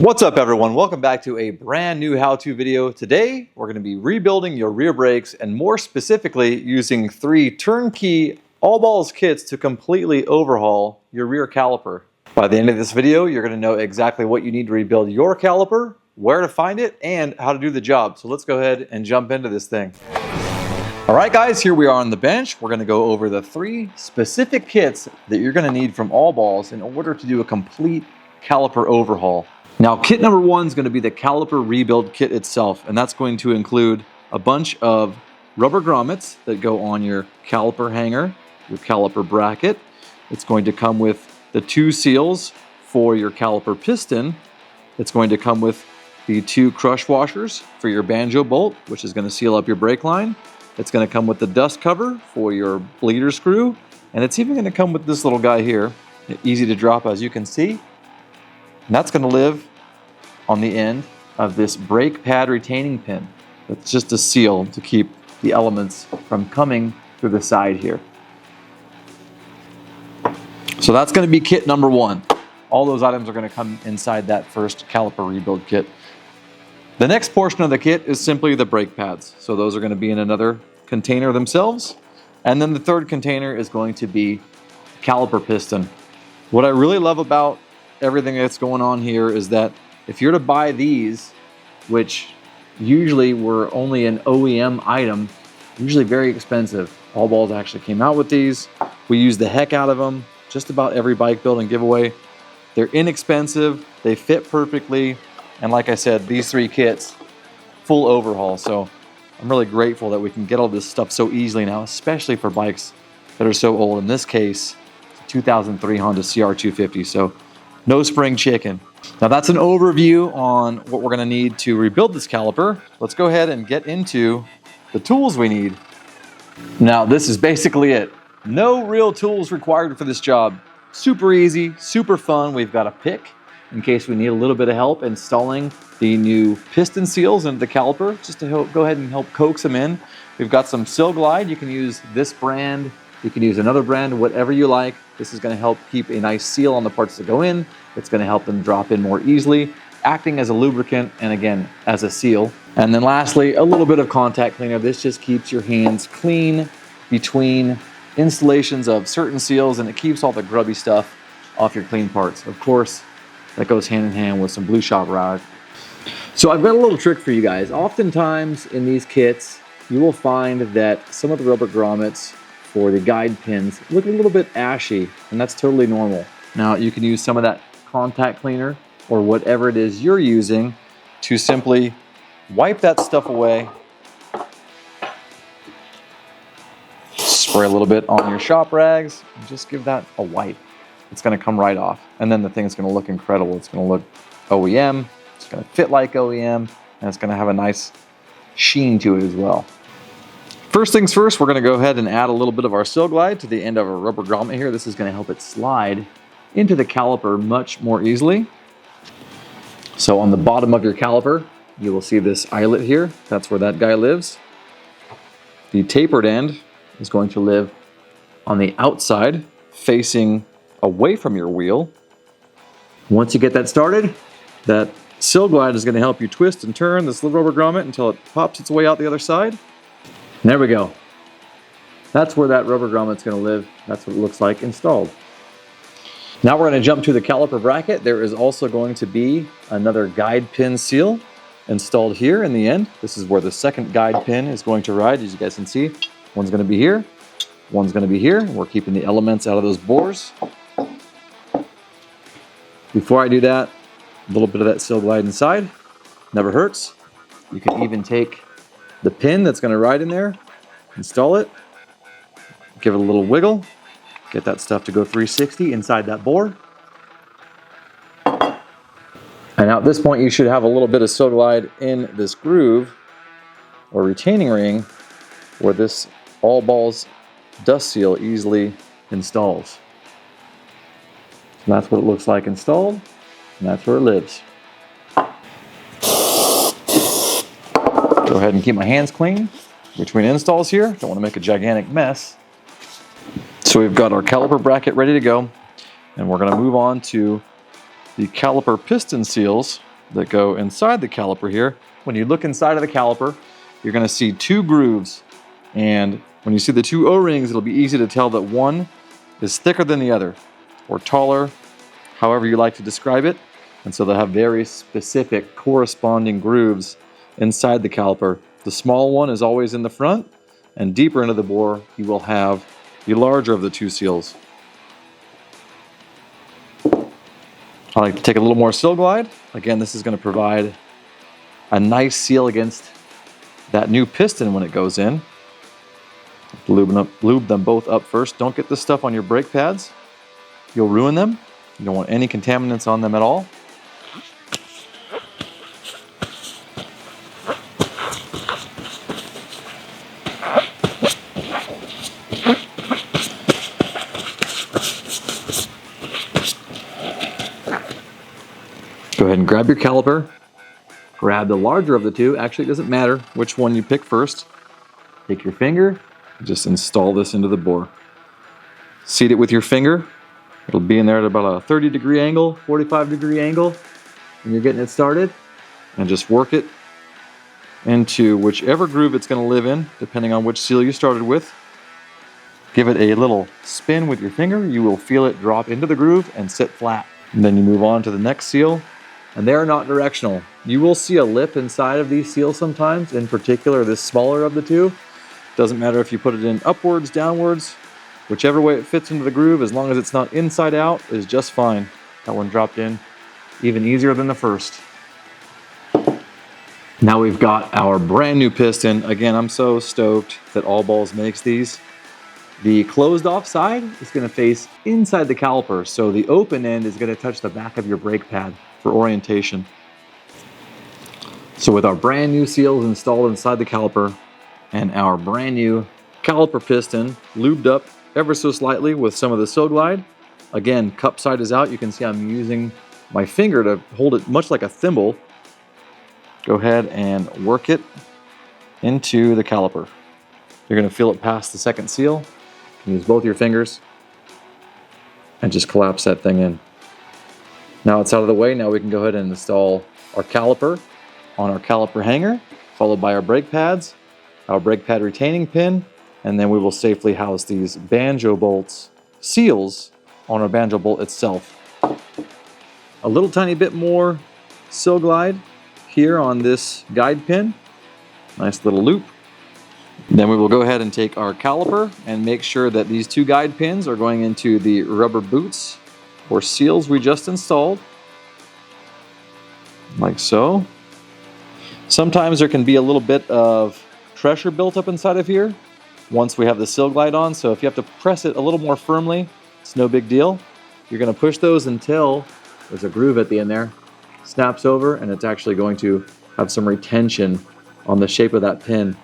What's up everyone? Welcome back to a brand new how-to video. Today we're going to be rebuilding your rear brakes and more specifically using 3 turnkey all balls kits to completely overhaul your rear caliper. By the end of this video you're going to know exactly what you need to rebuild your caliper, where to find it, and how to do the job. So let's go ahead and jump into this thing. Alright guys, here we are on the bench. We're going to go over the 3 specific kits that you're going to need from all balls in order to do a complete caliper overhaul. Now, kit number 1 is going to be the caliper rebuild kit itself, and that's going to include a bunch of rubber grommets that go on your caliper hanger, your caliper bracket. It's going to come with the 2 seals for your caliper piston. It's going to come with the 2 crush washers for your banjo bolt, which is going to seal up your brake line. It's going to come with the dust cover for your bleeder screw, and it's even going to come with this little guy here, easy to drop as you can see. And that's going to live on the end of this brake pad retaining pin. It's just a seal to keep the elements from coming through the side here. So that's going to be kit number 1. All those items are going to come inside that first caliper rebuild kit. The next portion of the kit is simply the brake pads. So those are going to be in another container themselves. And then the third container is going to be caliper piston. What I really love about everything that's going on here is that if you're to buy these, which usually were only an OEM item, usually very expensive. All balls actually came out with these. We use the heck out of them. Just about every bike building giveaway. They're inexpensive, they fit perfectly, and like I said, these 3 kits, full overhaul. So I'm really grateful that we can get all this stuff so easily now, especially for bikes that are so old. In this case, it's a 2003 Honda CR250, so no spring chicken. Now that's an overview on what we're going to need to rebuild this caliper. Let's go ahead and get into the tools we need. Now this is basically it. No real tools required for this job. Super easy, super fun. We've got a pick in case we need a little bit of help installing the new piston seals into the caliper, just to go ahead and help coax them in. We've got some Seal Glide. You can use this brand, you can use another brand, whatever you like. This is going to help keep a nice seal on the parts that go in. It's going to help them drop in more easily, acting as a lubricant and again as a seal. And then lastly, a little bit of contact cleaner. This just keeps your hands clean between installations of certain seals, and it keeps all the grubby stuff off your clean parts. Of course, that goes hand in hand with some Blue Shop rag. So I've got a little trick for you guys. Oftentimes in these kits, you will find that some of the rubber grommets for the guide pins look a little bit ashy, and that's totally normal. Now you can use some of that contact cleaner or whatever it is you're using to simply wipe that stuff away. Spray a little bit on your shop rags and just give that a wipe. It's going to come right off, and then the thing's going to look incredible. It's going to look OEM, it's going to fit like OEM, and it's going to have a nice sheen to it as well. First things first, we're going to go ahead and add a little bit of our Seal Glide to the end of our rubber grommet here. This is going to help it slide into the caliper much more easily. So on the bottom of your caliper, you will see this eyelet here. That's where that guy lives. The tapered end is going to live on the outside, facing away from your wheel. Once you get that started, that Seal Glide is going to help you twist and turn this little rubber grommet until it pops its way out the other side. And there we go. That's where that rubber grommet's going to live. That's what it looks like installed. Now we're going to jump to the caliper bracket. There is also going to be another guide pin seal installed here in the end. This is where the second guide pin is going to ride. As you guys can see, one's going to be here, one's going to be here. We're keeping the elements out of those bores. Before I do that, a little bit of that Seal Glide inside. Never hurts. You can even take the pin that's going to ride in there, install it, give it a little wiggle, get that stuff to go 360 inside that bore. And now at this point, you should have a little bit of Seal Glide in this groove or retaining ring where this all balls dust seal easily installs. And that's what it looks like installed, and that's where it lives. Go ahead and keep my hands clean between installs here. Don't want to make a gigantic mess. So we've got our caliper bracket ready to go, and we're going to move on to the caliper piston seals that go inside the caliper here. When you look inside of the caliper, you're going to see two grooves. And when you see the two O-rings, it'll be easy to tell that one is thicker than the other, or taller, however you like to describe it. And so they'll have very specific corresponding grooves inside the caliper. The small one is always in the front, and deeper into the bore, you will have the larger of the two seals. I like to take a little more seal glide. Again, this is going to provide a nice seal against that new piston when it goes in. Lube them both up first. Don't get this stuff on your brake pads. You'll ruin them. You don't want any contaminants on them at all. Go ahead and grab your caliper. Grab the larger of the two. Actually, it doesn't matter which one you pick first. Take your finger, just install this into the bore. Seat it with your finger. It'll be in there at about a 30-degree angle, 45-degree angle when you're getting it started. And just work it into whichever groove it's going to live in, depending on which seal you started with. Give it a little spin with your finger. You will feel it drop into the groove and sit flat. And then you move on to the next seal. And they are not directional. You will see a lip inside of these seals sometimes, in particular this smaller of the two. Doesn't matter if you put it in upwards, downwards, whichever way it fits into the groove, as long as it's not inside out, is just fine. That one dropped in even easier than the first. Now we've got our brand new piston. Again, I'm so stoked that All Balls makes these. The closed off side is going to face inside the caliper, so the open end is going to touch the back of your brake pad for orientation. So with our brand new seals installed inside the caliper and our brand new caliper piston lubed up ever so slightly with some of the seal glide, again, cup side is out. You can see I'm using my finger to hold it much like a thimble. Go ahead and work it into the caliper. You're going to feel it past the second seal. Use both your fingers and just collapse that thing in. Now it's out of the way. Now we can go ahead and install our caliper on our caliper hanger, followed by our brake pads, our brake pad retaining pin, and then we will safely house these banjo bolts seals on our banjo bolt itself. A little tiny bit more seal glide here on this guide pin. Nice little loop. Then we will go ahead and take our caliper and make sure that these two guide pins are going into the rubber boots or seals we just installed, like so. Sometimes there can be a little bit of pressure built up inside of here once we have the seal glide on, so if you have to press it a little more firmly, it's no big deal. You're going to push those until there's a groove at the end there, snaps over, and it's actually going to have some retention on the shape of that pin.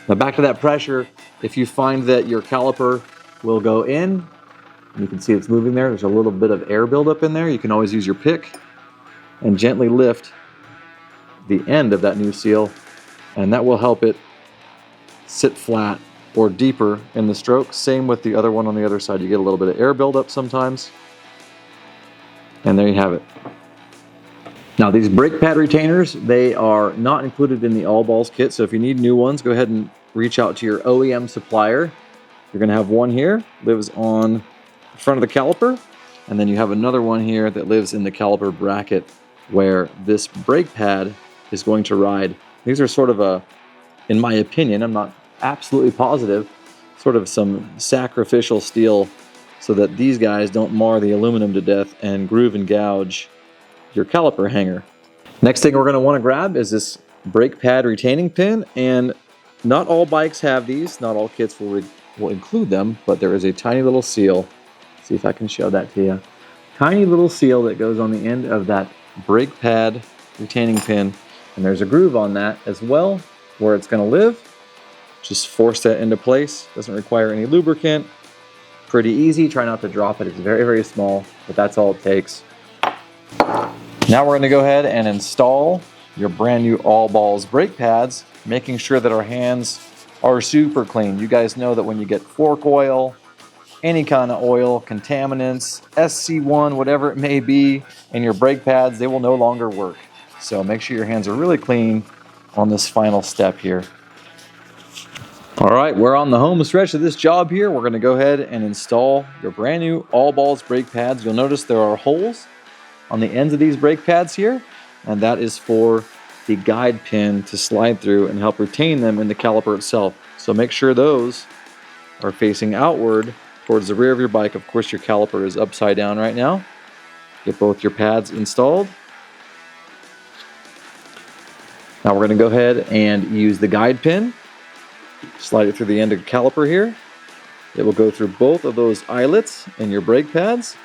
Now back to that pressure, if you find that your caliper will go in, and you can see it's moving there, there's a little bit of air buildup in there, you can always use your pick and gently lift the end of that new seal, and that will help it sit flat or deeper in the stroke. Same with the other one on the other side. You get a little bit of air buildup sometimes, and there you have it. Now these brake pad retainers, they are not included in the All Balls kit, so if you need new ones, go ahead and reach out to your OEM supplier. You're going to have one here, lives on the front of the caliper, and then you have another one here that lives in the caliper bracket where this brake pad is going to ride. These are sort of a, in my opinion, I'm not absolutely positive, sort of some sacrificial steel so that these guys don't mar the aluminum to death and groove and gouge your caliper hanger. Next thing we're going to want to grab is this brake pad retaining pin, and not all bikes have these, not all kits will include them, but there is a tiny little seal. Let's see if I can show that to you. Tiny little seal that goes on the end of that brake pad retaining pin, and there's a groove on that as well where it's going to live. Just force that into place. Doesn't require any lubricant. Pretty easy. Try not to drop it. It's very, very small, but that's all it takes. Now we're going to go ahead and install your brand new All Balls brake pads, making sure that our hands are super clean. You guys know that when you get fork oil, any kind of oil, contaminants, SC1, whatever it may be, in your brake pads, they will no longer work. So make sure your hands are really clean on this final step here. All right, we're on the home stretch of this job here. We're gonna go ahead and install your brand new all balls brake pads. You'll notice there are holes on the ends of these brake pads here, and that is for the guide pin to slide through and help retain them in the caliper itself. So make sure those are facing outward towards the rear of your bike. Of course, your caliper is upside down right now. Get both your pads installed. Now we're gonna go ahead and use the guide pin. Slide it through the end of the caliper here. It will go through both of those eyelets in your brake pads.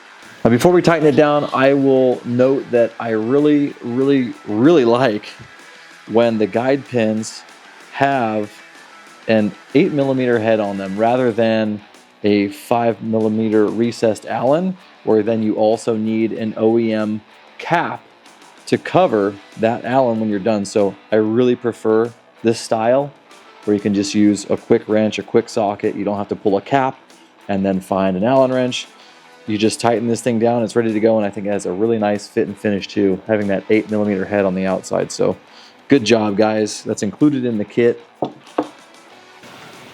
Now before we tighten it down, I will note that I really like when the guide pins have an 8mm head on them rather than a 5mm recessed Allen, where then you also need an OEM cap to cover that Allen when you're done. So I really prefer this style, where you can just use a quick wrench, a quick socket. You don't have to pull a cap and then find an Allen wrench. You just tighten this thing down, it's ready to go, and I think it has a really nice fit and finish too, having that 8mm head on the outside. So good job, guys. That's included in the kit.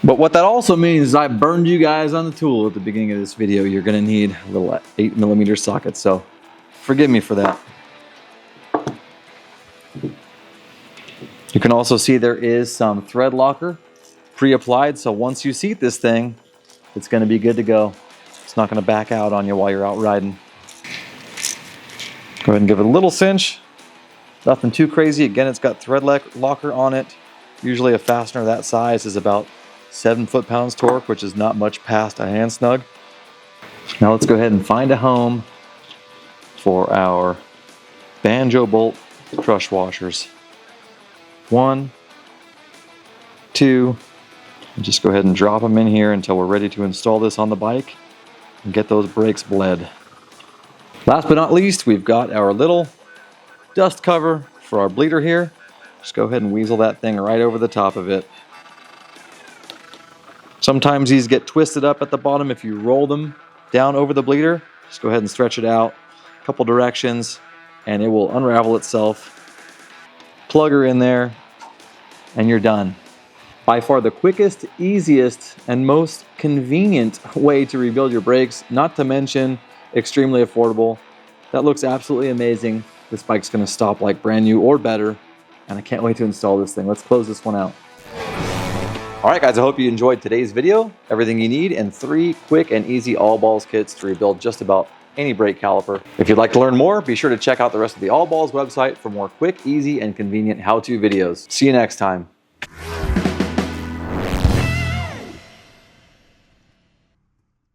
But what that also means is I burned you guys on the tool at the beginning of this video. You're gonna need a little 8mm socket, so forgive me for that. You can also see there is some thread locker pre-applied, so once you seat this thing, it's gonna be good to go. It's not gonna back out on you while you're out riding. Go ahead and give it a little cinch. Nothing too crazy. Again, it's got thread locker on it. Usually a fastener that size is about 7 foot-pounds torque, which is not much past a hand snug. Now let's go ahead and find a home for our banjo bolt crush washers. 1, 2, and just go ahead and drop them in here until we're ready to install this on the bike and get those brakes bled. Last but not least, we've got our little dust cover for our bleeder here. Just go ahead and weasel that thing right over the top of it. Sometimes these get twisted up at the bottom. If you roll them down over the bleeder, just go ahead and stretch it out a couple directions and it will unravel itself. Plug her in there and you're done. By far the quickest, easiest, and most convenient way to rebuild your brakes, not to mention extremely affordable. That looks absolutely amazing. This bike's gonna stop like brand new or better, and I can't wait to install this thing. Let's close this one out. All right, guys, I hope you enjoyed today's video. Everything you need in 3 quick and easy all balls kits to rebuild just about any brake caliper. If you'd like to learn more, be sure to check out the rest of the All Balls website for more quick, easy, and convenient how-to videos. See you next time.